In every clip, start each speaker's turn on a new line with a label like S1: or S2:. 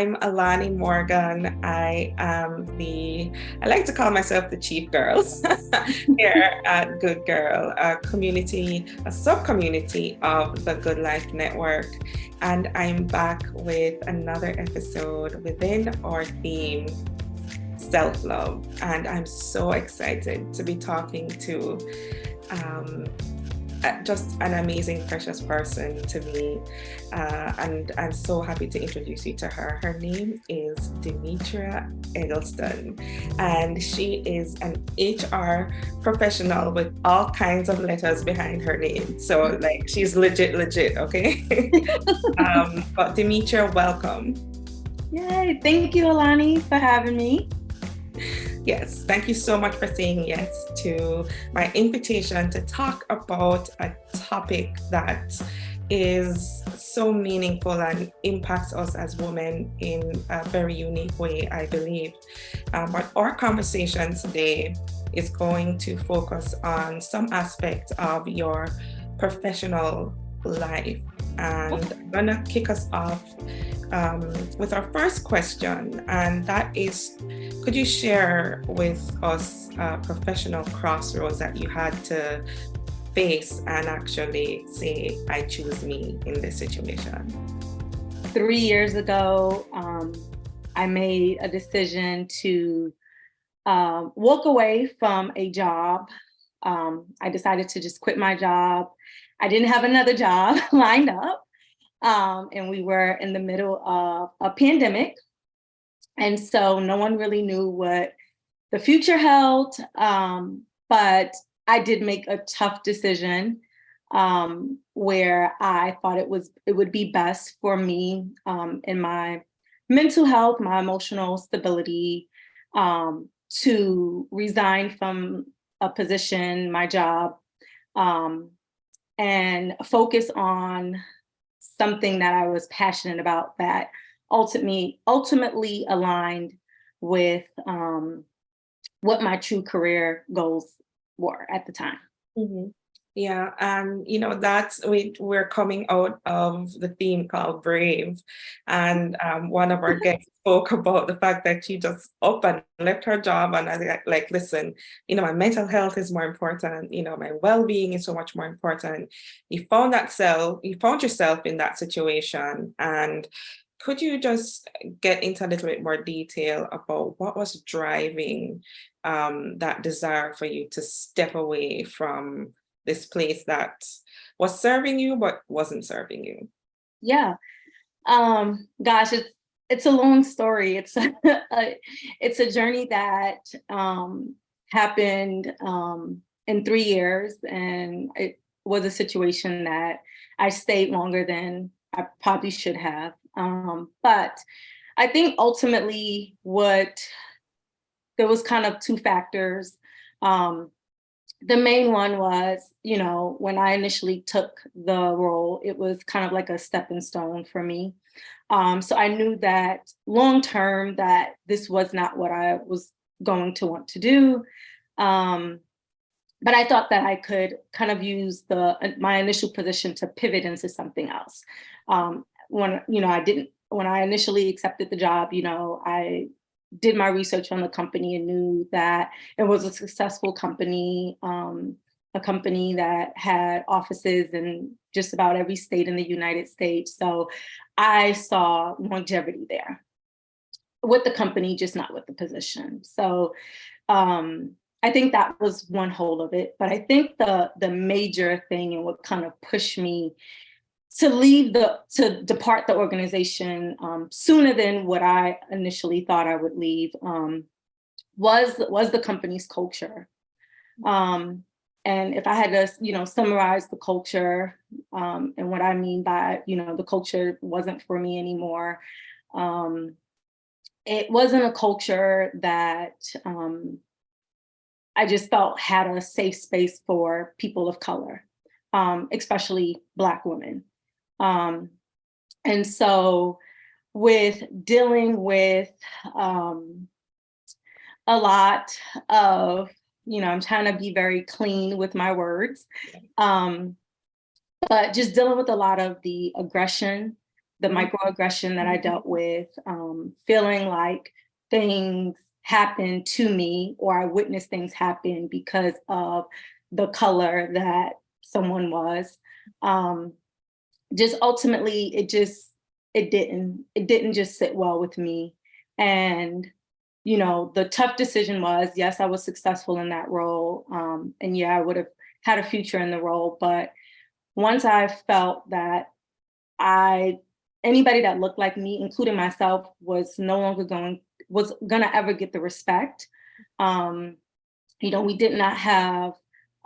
S1: I'm Alani Morgan. I like to call myself the chief girl here at Good Girl, a sub-community of the Good Life Network. And I'm back with another episode within our theme, self-love. And I'm so excited to be talking to just an amazing, precious person to me. And I'm so happy to introduce you to her. Her name is Demetria Eggleston, and she is an HR professional with all kinds of letters behind her name. So like she's legit, okay? But Demetria, welcome.
S2: Yay, thank you, Alani, for having me.
S1: Yes, thank you so much for saying yes to my invitation to talk about a topic that is so meaningful and impacts us as women in a very unique way, I believe. But our conversation today is going to focus on some aspect of your professional life. And I'm gonna kick us off with our first question, and that is, could you share with us a professional crossroads that you had to face and actually say, I choose me in this situation?
S2: 3 years ago, I made a decision to walk away from a job. I decided to just quit my job. I didn't have another job lined up. And we were in the middle of a pandemic. And so no one really knew what the future held. But I did make a tough decision where I thought it would be best for me in my mental health, my emotional stability, to resign from a position, my job, and focus on something that I was passionate about that ultimately aligned with what my true career goals were at the time.
S1: Mm-hmm. Yeah, and we're coming out of the theme called Brave, and one of our guests spoke about the fact that she just up and left her job, and I was like, listen, my mental health is more important, my well-being is so much more important. You found yourself in that situation, and could you just get into a little bit more detail about what was driving that desire for you to step away from this place that was serving you but wasn't serving you?
S2: Yeah. Gosh, it's a long story. It's a journey that happened in 3 years, and it was a situation that I stayed longer than I probably should have. But I think ultimately there was kind of two factors. The main one was, when I initially took the role, it was kind of like a stepping stone for me. So I knew that long term that this was not what I was going to want to do. But I thought that I could kind of use my initial position to pivot into something else. When I initially accepted the job, I did my research on the company and knew that it was a successful company, a company that had offices in just about every state in the United States. So I saw longevity there with the company, just not with the position. So I think that was one whole of it. But I think the major thing and what kind of pushed me to depart the organization sooner than what I initially thought I would leave was the company's culture. And if I had to, summarize the culture and what I mean by, the culture wasn't for me anymore. It wasn't a culture that I just felt had a safe space for people of color, especially Black women. And so with dealing with a lot of, I'm trying to be very clean with my words, but just dealing with a lot of the aggression the microaggression that I dealt with, feeling like things happened to me or I witnessed things happen because of the color that someone was. Just ultimately, it didn't just sit well with me. And, you know, the tough decision was, yes, I was successful in that role. And yeah, I would have had a future in the role. But once I felt that anybody that looked like me, including myself, was gonna ever get the respect. You know, we did not have,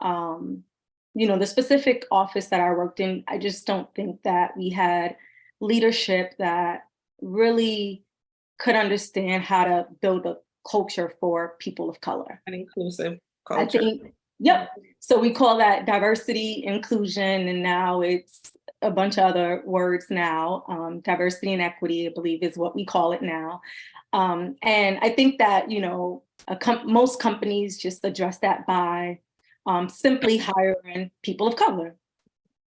S2: you know, the specific office that I worked in. I just don't think that we had leadership that really could understand how to build a culture for people of color.
S1: An inclusive
S2: I
S1: culture.
S2: think, yep. So we call that diversity, inclusion, and now it's a bunch of other words now. Diversity and equity, I believe, is what we call it now. And I think that, you know, most companies just address that by simply hiring people of color.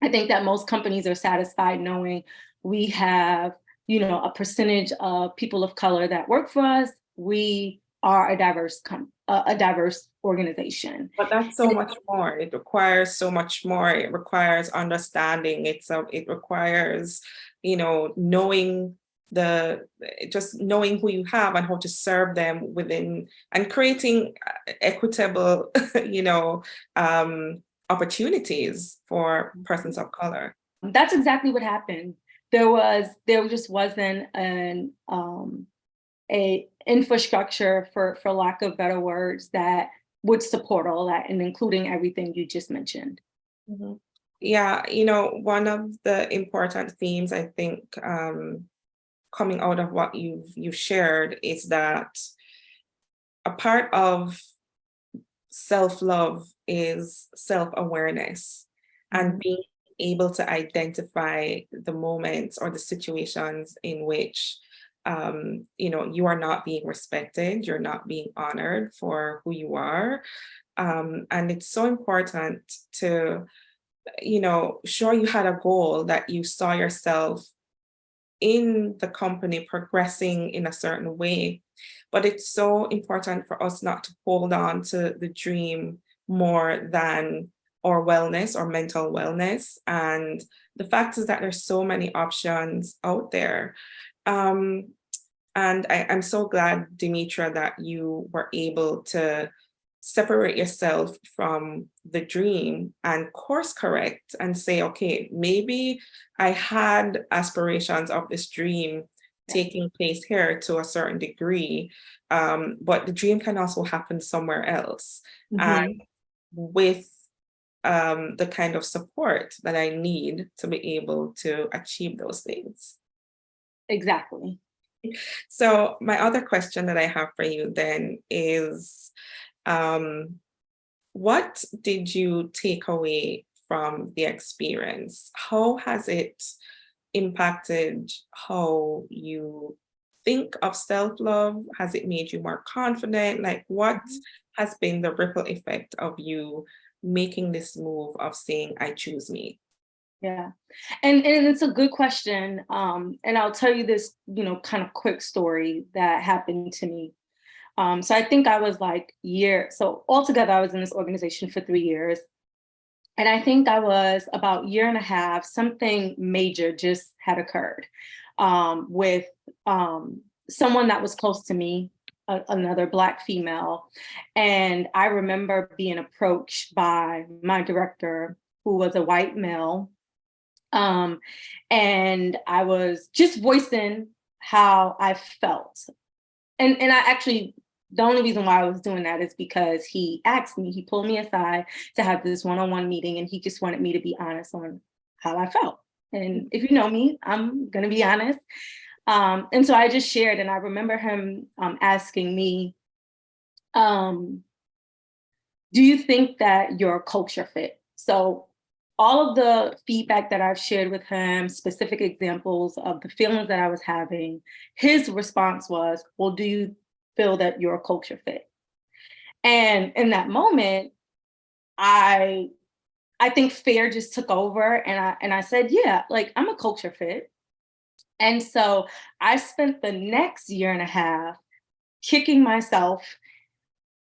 S2: I think that most companies are satisfied knowing we have, you know, a percentage of people of color that work for us. We are a diverse organization.
S1: But that's so much more. It requires so much more. It requires understanding. It requires, you know, knowing knowing who you have and how to serve them within, and creating equitable, you know, opportunities for persons of color.
S2: That's exactly what happened. There just wasn't a infrastructure, for lack of better words, that would support all that, and including everything you just mentioned.
S1: Mm-hmm. Yeah, you know, one of the important themes I think coming out of what you've shared is that a part of self-love is self-awareness, and being able to identify the moments or the situations in which you know, you are not being respected, you're not being honored for who you are. And it's so important to, you know, sure, you had a goal that you saw yourself in the company progressing in a certain way, but it's so important for us not to hold on to the dream more than our wellness or mental wellness. And the fact is that there's so many options out there. And I'm so glad, Demetria, that you were able to separate yourself from the dream and course correct and say, okay, maybe I had aspirations of this dream taking place here to a certain degree, but the dream can also happen somewhere else. And with the kind of support that I need to be able to achieve those things.
S2: Exactly.
S1: So my other question that I have for you then is, what did you take away from the experience? How has it impacted how you think of self-love? Has it made you more confident? Like, what has been the ripple effect of you making this move of saying, I choose me?
S2: Yeah. And it's a good question. And I'll tell you this, you know, kind of quick story that happened to me. So I think I was so altogether, I was in this organization for 3 years. And I think I was about a year and a half, something major just had occurred with someone that was close to me, another Black female. And I remember being approached by my director, who was a white male. And I was just voicing how I felt. And I actually, the only reason why I was doing that is because he pulled me aside to have this one-on-one meeting, and he just wanted me to be honest on how I felt. And if you know me, I'm gonna be honest. And so I just shared, and I remember him asking me, do you think that your culture fit? So all of the feedback that I've shared with him, specific examples of the feelings that I was having, his response was, well, do you feel that your culture fit? And in that moment, I think fear just took over, and I said, yeah, like, I'm a culture fit. And so I spent the next year and a half kicking myself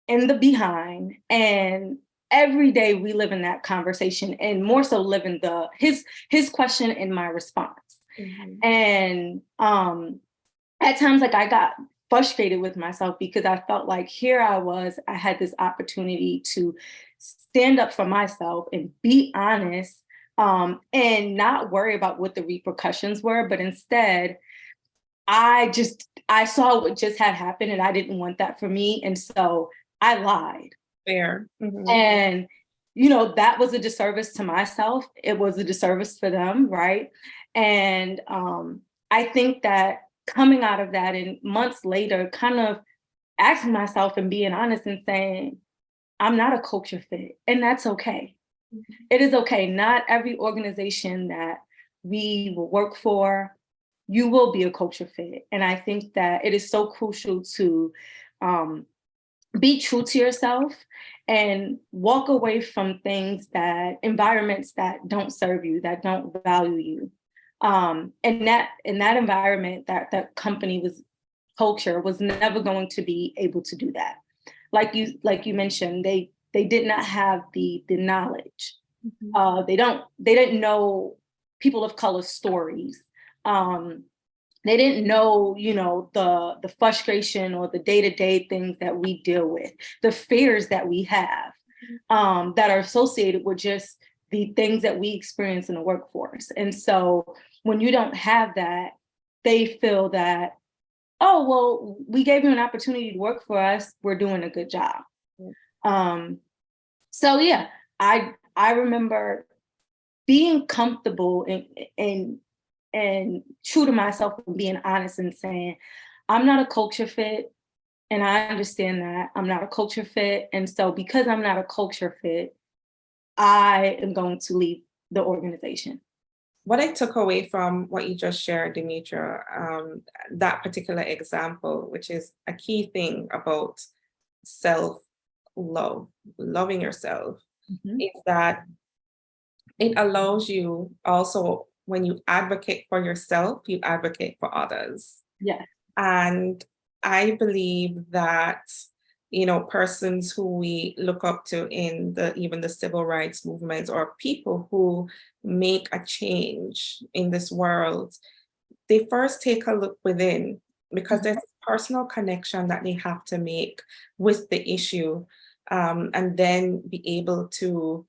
S2: in the behind, and every day we live in that conversation, and more so live in his question and my response. And at times, like, I got frustrated with myself because I felt like here I had this opportunity to stand up for myself and be honest, and not worry about what the repercussions were, but instead I saw what just had happened and I didn't want that for me. And so I lied.
S1: Fair.
S2: And, that was a disservice to myself. It was a disservice for them, right? And I think that coming out of that and months later, kind of asking myself and being honest and saying, I'm not a culture fit, and that's okay. It is okay. Not every organization that we will work for, you will be a culture fit. And I think that it is so crucial to be true to yourself and walk away from environments that don't serve you, that don't value you. And that in that environment, that company culture was never going to be able to do that. Like you mentioned, they did not have the knowledge. They didn't know people of color stories. They didn't know, the frustration or the day-to-day things that we deal with, the fears that we have, that are associated with just the things that we experience in the workforce. And so when you don't have that, they feel that, oh, well, we gave you an opportunity to work for us, we're doing a good job. So yeah, I remember being comfortable and true to myself and being honest and saying, I'm not a culture fit. And I understand that I'm not a culture fit. And so because I'm not a culture fit, I am going to leave the organization.
S1: What I took away from what you just shared, Demetria, that particular example, which is a key thing about self-love, loving yourself, is that it allows you also, when you advocate for yourself, you advocate for others.
S2: Yeah.
S1: And I believe that, persons who we look up to in even the civil rights movement, or people who make a change in this world, they first take a look within, because there's a personal connection that they have to make with the issue, and then be able to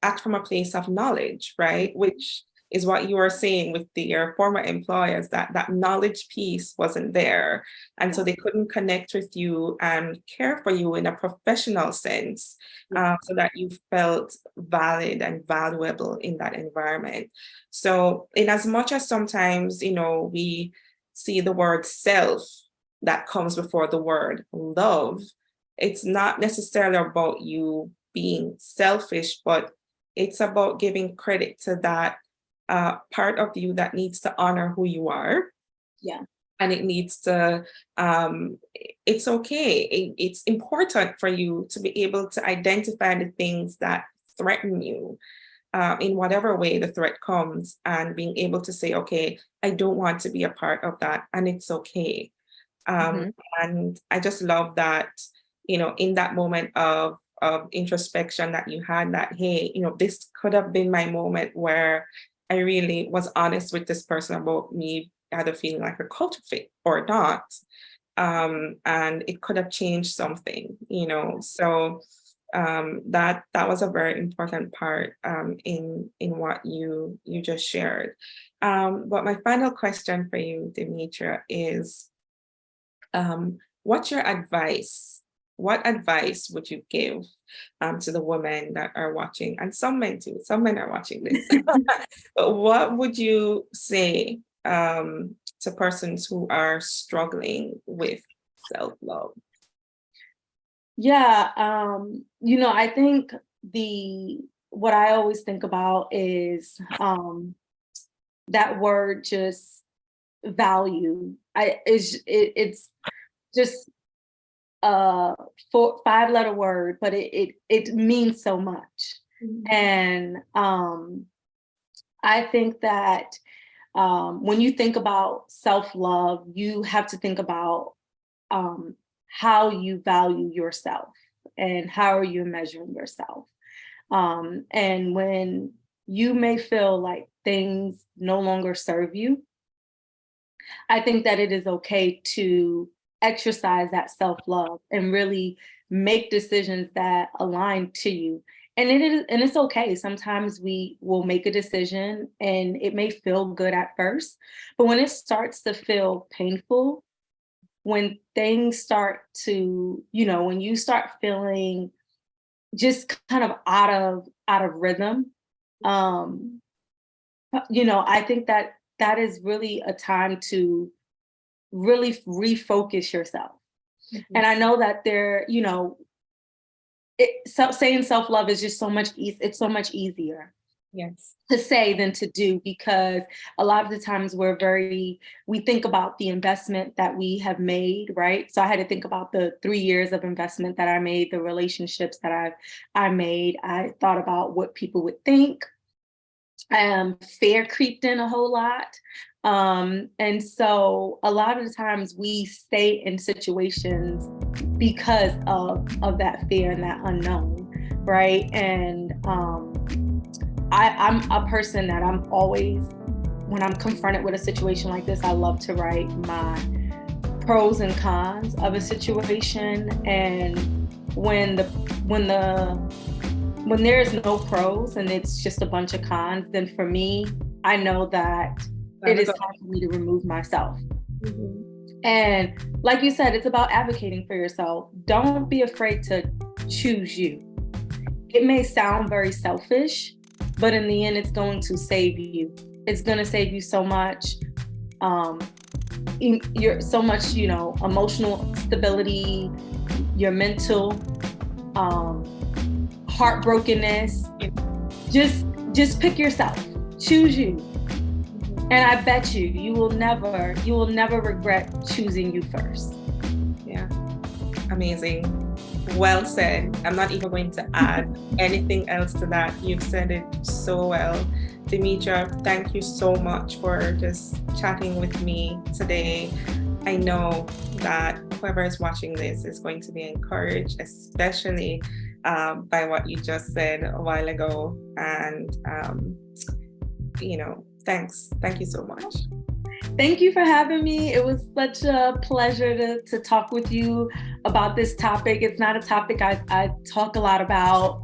S1: act from a place of knowledge, right? Which is what you were saying with your former employers, that knowledge piece wasn't there. And so they couldn't connect with you and care for you in a professional sense, so that you felt valid and valuable in that environment. So in as much as sometimes, we see the word self that comes before the word love, it's not necessarily about you being selfish, but it's about giving credit to that part of you that needs to honor who you are.
S2: Yeah.
S1: And it needs to, it's okay. It's important for you to be able to identify the things that threaten you, in whatever way the threat comes, and being able to say, okay, I don't want to be a part of that, and it's okay. And I just love that, in that moment of introspection that you had, that, hey, this could have been my moment where I really was honest with this person about me either feeling like a culture fit or not. And it could have changed something, so that was a very important part, in what you just shared. But my final question for you, Demetria, is, what's your advice? What advice would you give to the women that are watching, and some men too? Some men are watching this. But what would you say to persons who are struggling with self-love?
S2: Yeah, I think what I always think about is that word, just value. It's just a 5-letter word, but it means so much. And I think that When you think about self-love, you have to think about how you value yourself and how are you measuring yourself. And when you may feel like things no longer serve you, I think that it is okay to exercise that self-love and really make decisions that align to you. And it's okay. Sometimes we will make a decision and it may feel good at first, but when it starts to feel painful, when things start to, when you start feeling just kind of out of rhythm, I think that that is really a time to really refocus yourself. And I know that saying self-love is just it's so much easier
S1: Yes.
S2: to say than to do, because a lot of the times we think about the investment that we have made, right? So I had to think about the 3 years of investment that I made, the relationships that I made. I thought about what people would think. Fear creeped in a whole lot. And so a lot of the times we stay in situations because of that fear and that unknown, right? And I'm a person that I'm always, when I'm confronted with a situation like this, I love to write my pros and cons of a situation. And when there's no pros and it's just a bunch of cons, then for me, I know that it is time for me to remove myself. And like you said, it's about advocating for yourself. Don't be afraid to choose you. It may sound very selfish, but in the end, it's going to save you. It's going to save you so much. You're so much, emotional stability, your mental, heartbrokenness. Just pick yourself. Choose you. And I bet you will never regret choosing you first.
S1: Yeah. Amazing. Well said. I'm not even going to add anything else to that. You've said it so well. Demetria, thank you so much for just chatting with me today. I know that whoever is watching this is going to be encouraged, especially by what you just said a while ago. And, thanks. Thank you so much.
S2: Thank you for having me. It was such a pleasure to talk with you about this topic. It's not a topic I talk a lot about,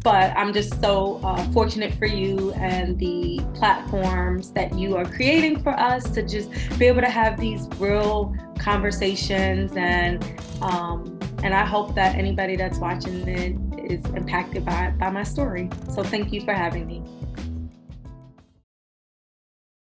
S2: but I'm just so fortunate for you and the platforms that you are creating for us to just be able to have these real conversations. And I hope that anybody that's watching it is impacted by my story. So thank you for having me.